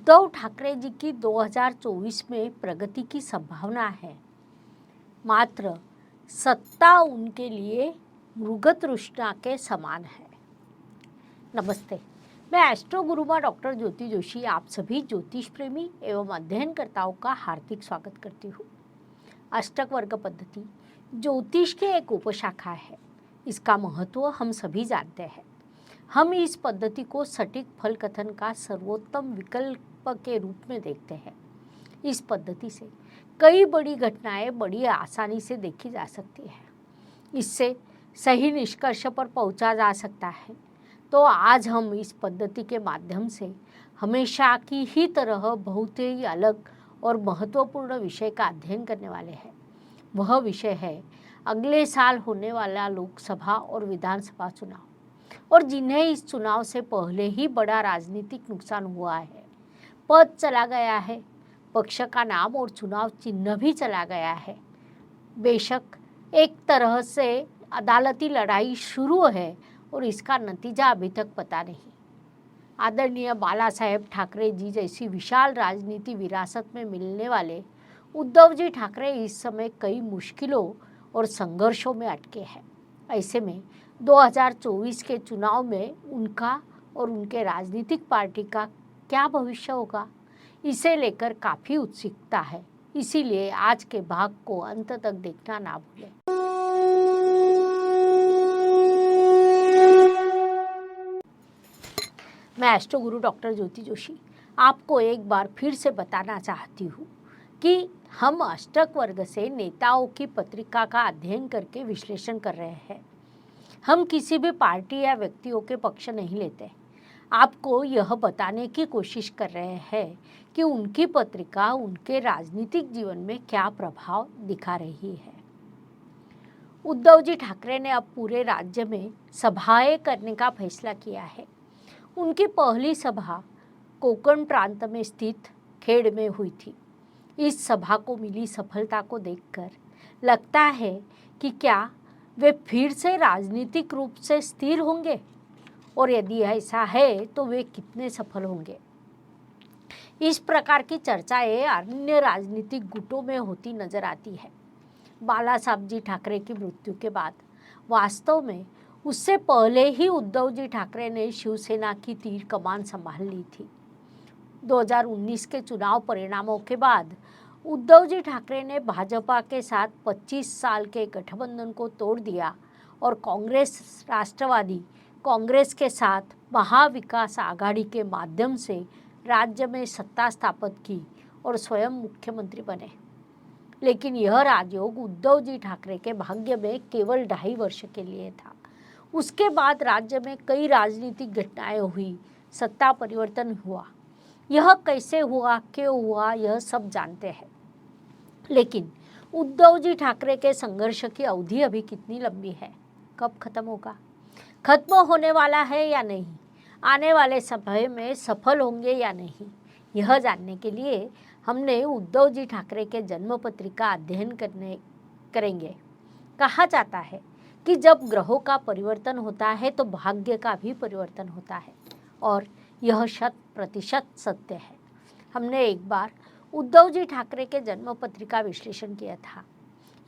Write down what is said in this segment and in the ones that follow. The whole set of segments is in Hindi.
उद्धव ठाकरे जी की 2024 में प्रगति की संभावना है, मात्र सत्ता उनके लिए मृगतृष्णा के समान है। नमस्ते, मैं एस्ट्रो गुरुमा डॉक्टर ज्योति जोशी आप सभी ज्योतिष प्रेमी एवं अध्ययनकर्ताओं का हार्दिक स्वागत करती हूँ। अष्टक वर्ग पद्धति ज्योतिष की एक उपशाखा है। इसका महत्व हम सभी जानते हैं। हम इस पद्धति को सटीक फल कथन का सर्वोत्तम विकल्प के रूप में देखते हैं। इस पद्धति से कई बड़ी घटनाएं बड़ी आसानी से देखी जा सकती है। इससे सही निष्कर्ष पर पहुंचा जा सकता है। तो आज हम इस पद्धति के माध्यम से हमेशा की ही तरह बहुत ही अलग और महत्वपूर्ण विषय का अध्ययन करने वाले हैं। वह विषय है अगले साल होने वाला लोकसभा और विधानसभा चुनाव, और जिन्हें इस चुनाव से पहले ही बड़ा राजनीतिक नुकसान हुआ है। पद चला गया है, पक्ष का नाम और चुनाव चिन्ह भी चला गया है। बेशक एक तरह से अदालती लड़ाई शुरू है और इसका नतीजा अभी तक पता नहीं। आदरणीय बाला साहेब ठाकरे जी जैसी विशाल राजनीति विरासत में मिलने वाले उद्धव जी ठाकरे इस समय कई मुश्किलों और संघर्षों में अटके हैं। ऐसे में 2024 के चुनाव में उनका और उनके राजनीतिक पार्टी का क्या भविष्य होगा, इसे लेकर काफ़ी उत्सुकता है। इसीलिए आज के भाग को अंत तक देखना ना भूलें। मैं एस्ट्रो गुरु डॉक्टर ज्योति जोशी आपको एक बार फिर से बताना चाहती हूँ कि हम अष्टक वर्ग से नेताओं की पत्रिका का अध्ययन करके विश्लेषण कर रहे हैं। हम किसी भी पार्टी या व्यक्तियों के पक्ष नहीं लेते। आपको यह बताने की कोशिश कर रहे हैं कि उनकी पत्रिका उनके राजनीतिक जीवन में क्या प्रभाव दिखा रही है। उद्धव जी ठाकरे ने अब पूरे राज्य में सभाएं करने का फैसला किया है। उनकी पहली सभा कोंकण प्रांत में स्थित खेड़ में हुई थी। इस सभा को मिली सफलता को देखकर लगता है कि क्या वे फिर से राजनीतिक रूप से स्थिर होंगे, और यदि ऐसा है तो वे कितने सफल होंगे। इस प्रकार की चर्चाएं अन्य राजनीतिक गुटों में होती नजर आती है। बाला साहब जी ठाकरे की मृत्यु के बाद वास्तव में उससे पहले ही उद्धव जी ठाकरे ने शिवसेना की तीर कमान संभाल ली थी। 2019 के चुनाव परिणामों के बाद उद्धव जी ठाकरे ने भाजपा के साथ 25 साल के गठबंधन को तोड़ दिया और कांग्रेस राष्ट्रवादी कांग्रेस के साथ महाविकास आघाड़ी के माध्यम से राज्य में सत्ता स्थापित की और स्वयं मुख्यमंत्री बने। लेकिन यह राजयोग उद्धव जी ठाकरे के भाग्य में केवल 2.5 वर्ष के लिए था। उसके बाद राज्य में कई राजनीतिक घटनाएं हुई, सत्ता परिवर्तन हुआ। यह कैसे हुआ, क्यों हुआ, यह सब जानते हैं। लेकिन उद्धव जी ठाकरे के संघर्ष की अवधि अभी कितनी लंबी है, कब खत्म होगा, खत्म होने वाला है या नहीं, आने वाले समय में सफल होंगे या नहीं, यह जानने के लिए हमने उद्धव जी ठाकरे के जन्म पत्रिका अध्ययन करेंगे। कहा जाता है कि जब ग्रहों का परिवर्तन होता है तो भाग्य का भी परिवर्तन होता है, और यह 100% सत्य है। हमने एक बार उद्धव जी ठाकरे के जन्म पत्रिका विश्लेषण किया था।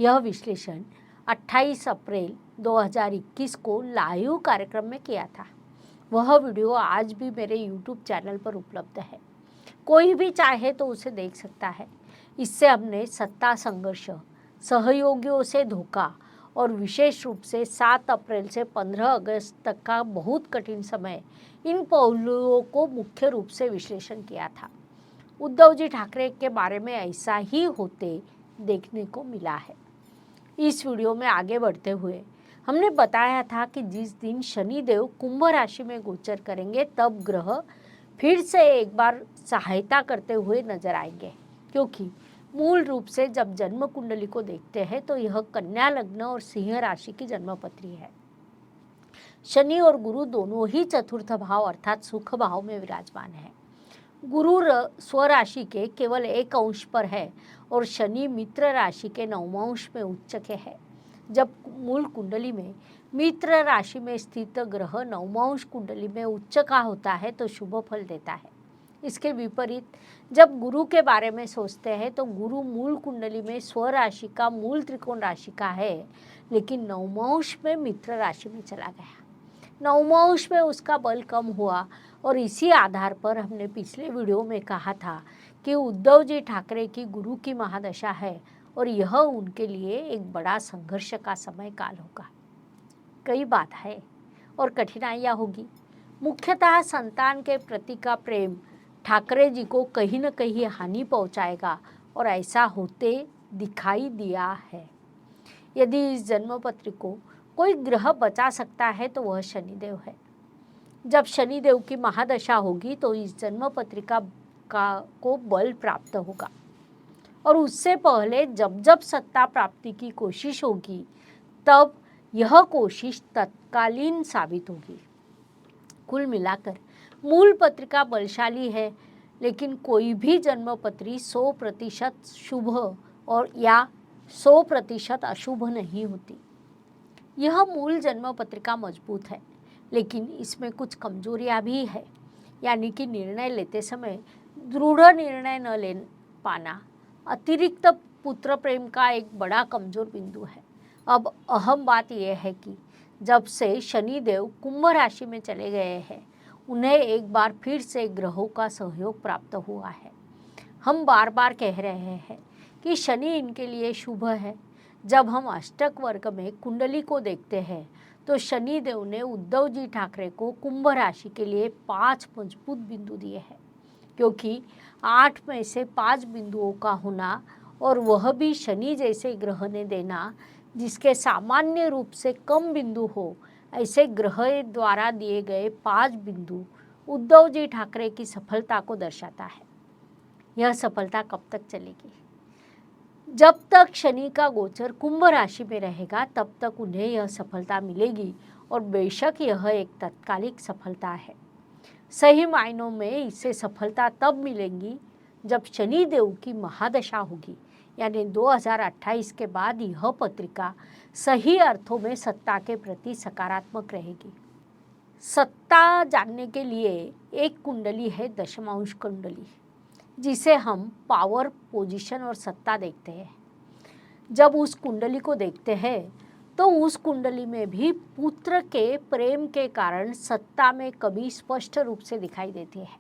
यह विश्लेषण 28 अप्रैल 2021 को लाइव कार्यक्रम में किया था। वह वीडियो आज भी मेरे YouTube चैनल पर उपलब्ध है। कोई भी चाहे तो उसे देख सकता है। इससे हमने सत्ता संघर्ष, सहयोगियों से धोखा और विशेष रूप से 7 अप्रैल से 15 अगस्त तक का बहुत कठिन समय, इन पहलुओं को मुख्य रूप से विश्लेषण किया था। उद्धव जी ठाकरे के बारे में ऐसा ही होते देखने को मिला है। इस वीडियो में आगे बढ़ते हुए हमने बताया था कि जिस दिन शनिदेव कुंभ राशि में गोचर करेंगे तब ग्रह फिर से एक बार सहायता करते हुए नजर आएंगे, क्योंकि मूल रूप से जब जन्म कुंडली को देखते हैं तो यह कन्या लग्न और सिंह राशि की जन्मपत्री है। शनि और गुरु दोनों ही चतुर्थ भाव अर्थात सुख भाव में विराजमान है। गुरु स्वराशि के केवल 1 अंश पर है और शनि मित्र राशि के 9वां अंश में उच्च के है। जब मूल कुंडली में मित्र राशि में स्थित ग्रह 9वां अंश कुंडली में उच्च का होता है तो शुभ फल देता है। इसके विपरीत जब गुरु के बारे में सोचते हैं तो गुरु मूल कुंडली में स्व राशि का मूल त्रिकोण राशि का है, लेकिन नवमांश में मित्र राशि में चला गया। नवमांश में उसका बल कम हुआ और इसी आधार पर हमने पिछले वीडियो में कहा था कि उद्धव जी ठाकरे की गुरु की महादशा है और यह उनके लिए एक बड़ा संघर्ष का समय काल होगा। कई बाधाएं और कठिनाइयाँ होगी। मुख्यतः संतान के प्रति का प्रेम ठाकरे जी को कहीं न कहीं हानि पहुंचाएगा और ऐसा होते दिखाई दिया है। यदि इस जन्मपत्री को कोई ग्रह बचा सकता है तो वह शनिदेव है। जब शनिदेव की महादशा होगी तो इस जन्मपत्रिका को बल प्राप्त होगा और उससे पहले जब जब सत्ता प्राप्ति की कोशिश होगी तब यह कोशिश तत्कालीन साबित होगी। कुल मिलाकर मूल पत्रिका बलशाली है, लेकिन कोई भी जन्मपत्री 100% शुभ और या 100% अशुभ नहीं होती। यह मूल जन्म पत्रिका मजबूत है, लेकिन इसमें कुछ कमजोरियां भी है, यानी कि निर्णय लेते समय दृढ़ निर्णय न ले पाना अतिरिक्त पुत्र प्रेम का एक बड़ा कमजोर बिंदु है। अब अहम बात यह है कि जब से शनिदेव कुंभ राशि में चले गए हैं, उन्हें एक बार फिर से ग्रहों का सहयोग प्राप्त हुआ है। हम बार बार कह रहे हैं कि शनि इनके लिए शुभ है। जब हम अष्टक वर्ग में कुंडली को देखते हैं तो शनि देव ने उद्धव जी ठाकरे को कुंभ राशि के लिए 5 मजबूत बिंदु दिए हैं, क्योंकि 8 में से 5 बिंदुओं का होना और वह भी शनि जैसे ग्रह ने देना जिसके सामान्य रूप से कम बिंदु हो, ऐसे ग्रह द्वारा दिए गए 5 बिंदु उद्धव जी ठाकरे की सफलता को दर्शाता है। यह सफलता कब तक चलेगी? जब तक शनि का गोचर कुंभ राशि में रहेगा तब तक उन्हें यह सफलता मिलेगी और बेशक यह एक तात्कालिक सफलता है। सही मायनों में इसे सफलता तब मिलेगी जब शनि देव की महादशा होगी, यानी 2028 के बाद यह पत्रिका सही अर्थों में सत्ता के प्रति सकारात्मक रहेगी। सत्ता जानने के लिए एक कुंडली है दशमांश कुंडली, जिसे हम पावर, पोजीशन और सत्ता देखते हैं। जब उस कुंडली को देखते हैं तो उस कुंडली में भी पुत्र के प्रेम के कारण सत्ता में कभी स्पष्ट रूप से दिखाई देती है।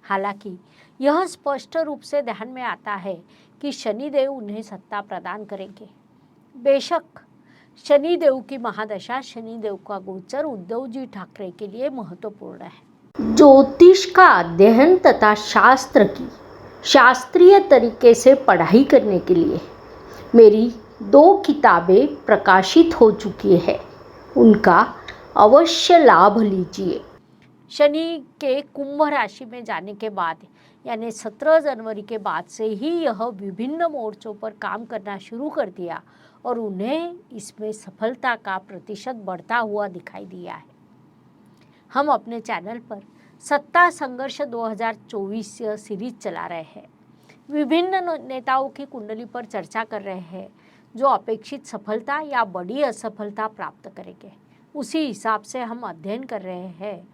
हालांकि यह स्पष्ट रूप से ध्यान में आता है कि शनिदेव उन्हें सत्ता प्रदान करेंगे। बेशक शनिदेव की महादशा, शनिदेव का गोचर उद्धव जी ठाकरे के लिए महत्वपूर्ण है। ज्योतिष का अध्ययन तथा शास्त्र की शास्त्रीय तरीके से पढ़ाई करने के लिए मेरी 2 किताबें प्रकाशित हो चुकी है, उनका अवश्य लाभ लीजिए। शनि के कुंभ राशि में जाने के बाद, यानी 17 जनवरी के बाद से ही यह विभिन्न मोर्चों पर काम करना शुरू कर दिया और उन्हें इसमें सफलता का प्रतिशत बढ़ता हुआ दिखाई दिया है। हम अपने चैनल पर सत्ता संघर्ष 2024 सीरीज चला रहे हैं। विभिन्न नेताओं की कुंडली पर चर्चा कर रहे हैं जो अपेक्षित सफलता या बड़ी असफलता प्राप्त करेंगे। उसी हिसाब से हम अध्ययन कर रहे हैं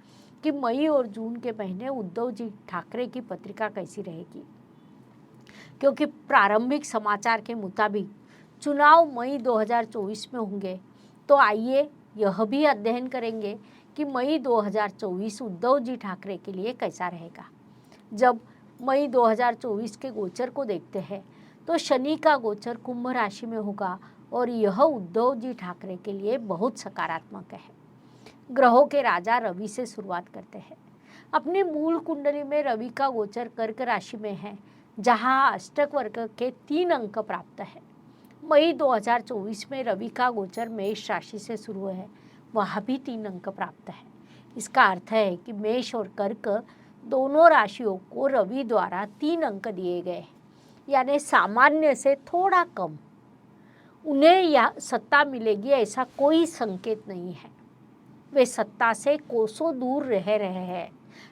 कि मई और जून के महीने उद्धव जी ठाकरे की पत्रिका कैसी रहेगी, क्योंकि प्रारंभिक समाचार के मुताबिक चुनाव मई 2024 में होंगे। तो आइए यह भी अध्ययन करेंगे कि मई 2024 उद्धव जी ठाकरे के लिए कैसा रहेगा। जब मई 2024 के गोचर को देखते हैं तो शनि का गोचर कुंभ राशि में होगा और यह उद्धव जी ठाकरे के लिए बहुत सकारात्मक है। ग्रहों के राजा रवि से शुरुआत करते हैं। अपनी मूल कुंडली में रवि का गोचर कर्क राशि में है, जहां अष्टक वर्ग के 3 अंक प्राप्त है। मई 2024 में रवि का गोचर मेष राशि से शुरू है, वहाँ भी 3 अंक प्राप्त है। इसका अर्थ है कि मेष और कर्क दोनों राशियों को रवि द्वारा 3 अंक दिए गए, यानी सामान्य से थोड़ा कम। उन्हें यह सत्ता मिलेगी ऐसा कोई संकेत नहीं है। वे सत्ता से कोसों दूर रह रहे हैं,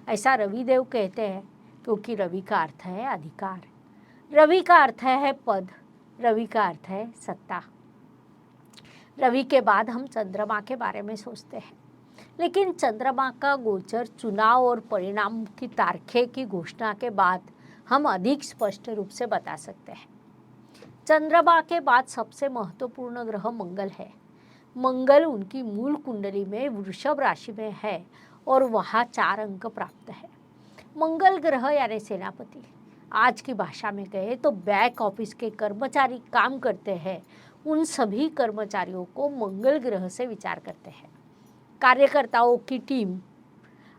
ऐसा रविदेव कहते हैं, क्योंकि रवि का अर्थ है अधिकार, रवि का अर्थ है पद, रवि का अर्थ है सत्ता। रवि के बाद हम चंद्रमा के बारे में सोचते हैं। लेकिन चंद्रमा का गोचर चुनाव और परिणाम की तारीखें की घोषणा के बाद हम अधिक स्पष्ट रूप से बता सकते हैं। चंद्रमा के बाद सबसे महत्वपूर्ण ग्रह मंगल है। मंगल उनकी मूल कुंडली में वृषभ राशि में है और वहाँ 4 अंक प्राप्त है। मंगल ग्रह यानी सेनापति, आज की भाषा में कहे तो बैक ऑफिस के कर्मचारी काम करते हैं, उन सभी कर्मचारियों को मंगल ग्रह से विचार करते हैं। कार्यकर्ताओं की टीम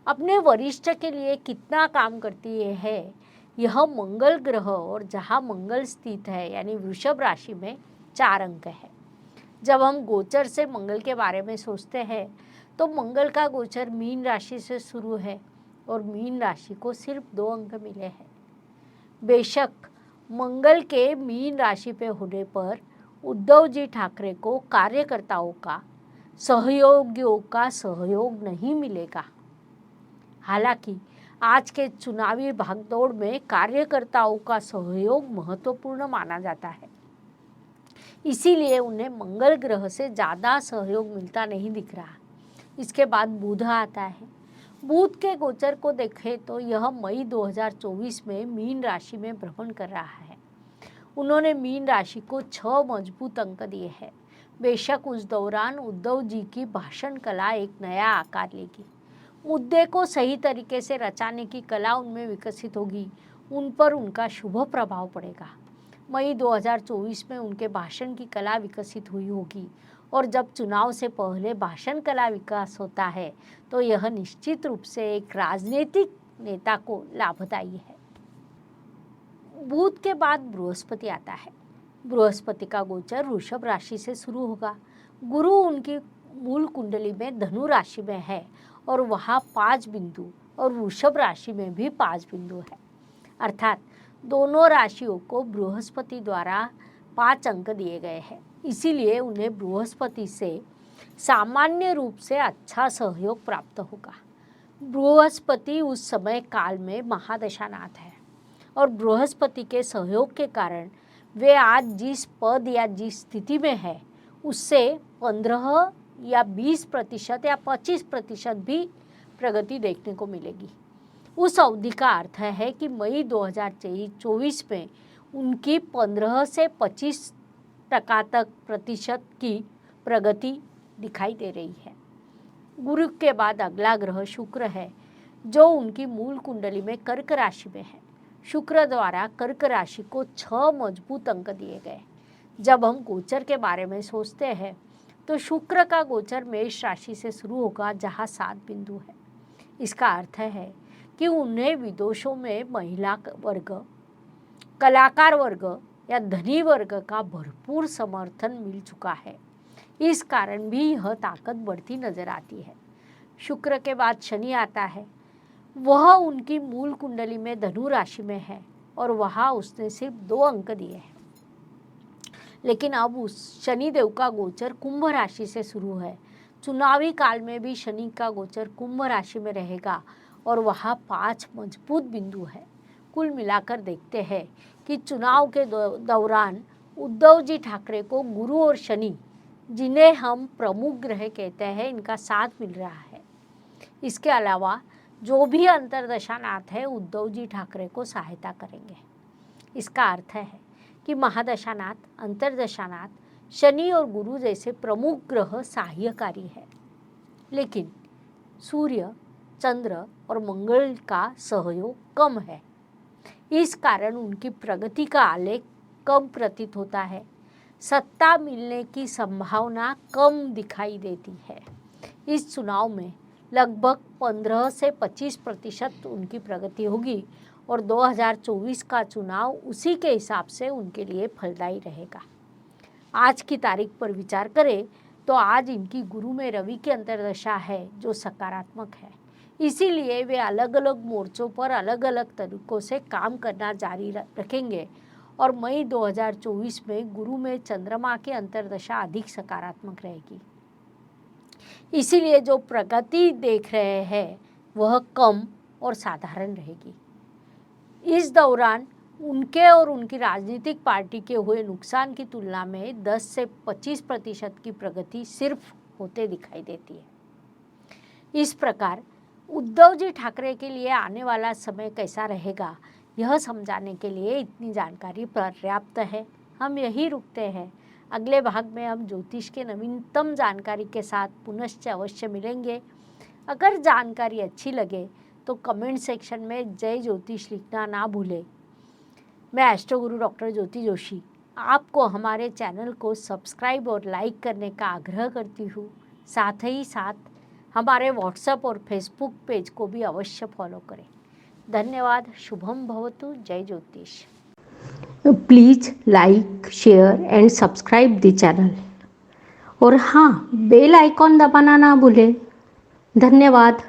अपने वरिष्ठ के लिए कितना काम करती है, यह मंगल ग्रह और जहाँ मंगल स्थित है यानी वृषभ राशि में 4 अंक है। जब हम गोचर से मंगल के बारे में सोचते हैं तो मंगल का गोचर मीन राशि से शुरू है और मीन राशि को सिर्फ 2 अंक मिले हैं। बेशक मंगल के मीन राशि पे होने पर उद्धव जी ठाकरे को कार्यकर्ताओं का, सहयोगियों का सहयोग नहीं मिलेगा। हालांकि आज के चुनावी भागदौड़ में कार्यकर्ताओं का सहयोग महत्वपूर्ण माना जाता है, इसीलिए उन्हें मंगल ग्रह से ज़्यादा सहयोग मिलता नहीं दिख रहा। इसके बाद बुध आता है। बुध के गोचर को देखें तो यह मई 2024 में मीन राशि में भ्रमण कर रहा है। उन्होंने मीन राशि को 6 मजबूत अंक दिए हैं। बेशक उस दौरान उद्धव जी की भाषण कला एक नया आकार लेगी। मुद्दे को सही तरीके से रचाने की कला उनमें विकसित होगी, उन पर उनका शुभ प्रभाव पड़ेगा। मई 2024 में उनके भाषण की कला विकसित हुई होगी और जब चुनाव से पहले भाषण कला विकास होता है तो यह निश्चित रूप से एक राजनीतिक नेता को लाभदायी है। बुध के बाद बृहस्पति आता है। बृहस्पति का गोचर वृषभ राशि से शुरू होगा। गुरु उनकी मूल कुंडली में धनु राशि में है और वहाँ 5 बिंदु और वृषभ राशि में भी 5 बिंदु है, अर्थात दोनों राशियों को बृहस्पति द्वारा 5 अंक दिए गए हैं। इसीलिए उन्हें बृहस्पति से सामान्य रूप से अच्छा सहयोग प्राप्त होगा। बृहस्पति उस समय काल में महादशानाथ है और बृहस्पति के सहयोग के कारण वे आज जिस पद या जिस स्थिति में है उससे 15 या 20% या 25% भी प्रगति देखने को मिलेगी। उस अवधि का अर्थ है कि मई 2024 में उनकी 15 से 25% तक की प्रगति दिखाई दे रही है। गुरु के बाद अगला ग्रह शुक्र है, जो उनकी मूल कुंडली में कर्क राशि में है। शुक्र द्वारा कर्क राशि को 6 मजबूत अंक दिए गए। जब हम गोचर के बारे में सोचते हैं तो शुक्र का गोचर मेष राशि से शुरू होगा, जहाँ 7 बिंदु है। इसका अर्थ है कि उन्हें विदेशों में महिला वर्ग, कलाकार वर्ग या धनी वर्ग का भरपूर समर्थन मिल चुका है। इस कारण भी यह ताकत बढ़ती नजर आती है। शुक्र के बाद शनि आता है। वह उनकी मूल कुंडली में धनु राशि में है और वहाँ उसने सिर्फ 2 अंक दिए हैं। लेकिन अब उस शनिदेव का गोचर कुंभ राशि से शुरू है। चुनावी काल में भी शनि का गोचर कुंभ राशि में रहेगा और वहाँ 5 मजबूत बिंदु है। कुल मिलाकर देखते हैं कि चुनाव के दौरान उद्धव जी ठाकरे को गुरु और शनि, जिन्हें हम प्रमुख ग्रह कहते हैं, इनका साथ मिल रहा है। इसके अलावा जो भी अंतर्दशानाथ है उद्धव जी ठाकरे को सहायता करेंगे। इसका अर्थ है कि महादशानाथ, अंतर्दशानाथ, शनि और गुरु जैसे प्रमुख ग्रह सहायकारी है, लेकिन सूर्य, चंद्र और मंगल का सहयोग कम है। इस कारण उनकी प्रगति का आलेख कम प्रतीत होता है। सत्ता मिलने की संभावना कम दिखाई देती है। इस चुनाव में लगभग 15 से 25% उनकी प्रगति होगी और 2024 का चुनाव उसी के हिसाब से उनके लिए फलदायी रहेगा। आज की तारीख पर विचार करें तो आज इनकी गुरु में रवि की अंतर्दशा है, जो सकारात्मक है। इसीलिए वे अलग अलग मोर्चों पर अलग अलग तरीकों से काम करना जारी रखेंगे और मई 2024 में गुरु में चंद्रमा की अंतर्दशा अधिक सकारात्मक रहेगी। इसीलिए जो प्रगति देख रहे हैं वह कम और साधारण रहेगी। इस दौरान उनके और उनकी राजनीतिक पार्टी के हुए नुकसान की तुलना में 10 से 25% की प्रगति सिर्फ होते दिखाई देती है। इस प्रकार उद्धव जी ठाकरे के लिए आने वाला समय कैसा रहेगा, यह समझाने के लिए इतनी जानकारी पर्याप्त है। हम यही रुकते हैं। अगले भाग में हम ज्योतिष के नवीनतम जानकारी के साथ पुनश्च अवश्य मिलेंगे। अगर जानकारी अच्छी लगे तो कमेंट सेक्शन में जय ज्योतिष लिखना ना भूलें। मैं एस्ट्रो गुरु डॉक्टर ज्योति जोशी आपको हमारे चैनल को सब्सक्राइब और लाइक करने का आग्रह करती हूँ। साथ ही साथ हमारे व्हाट्सएप और फेसबुक पेज को भी अवश्य फॉलो करें। धन्यवाद। शुभम भवतु। जय ज्योतिष। Please like, share and subscribe the channel. और हाँ, बेल आइकॉन दबाना ना भूलें। धन्यवाद।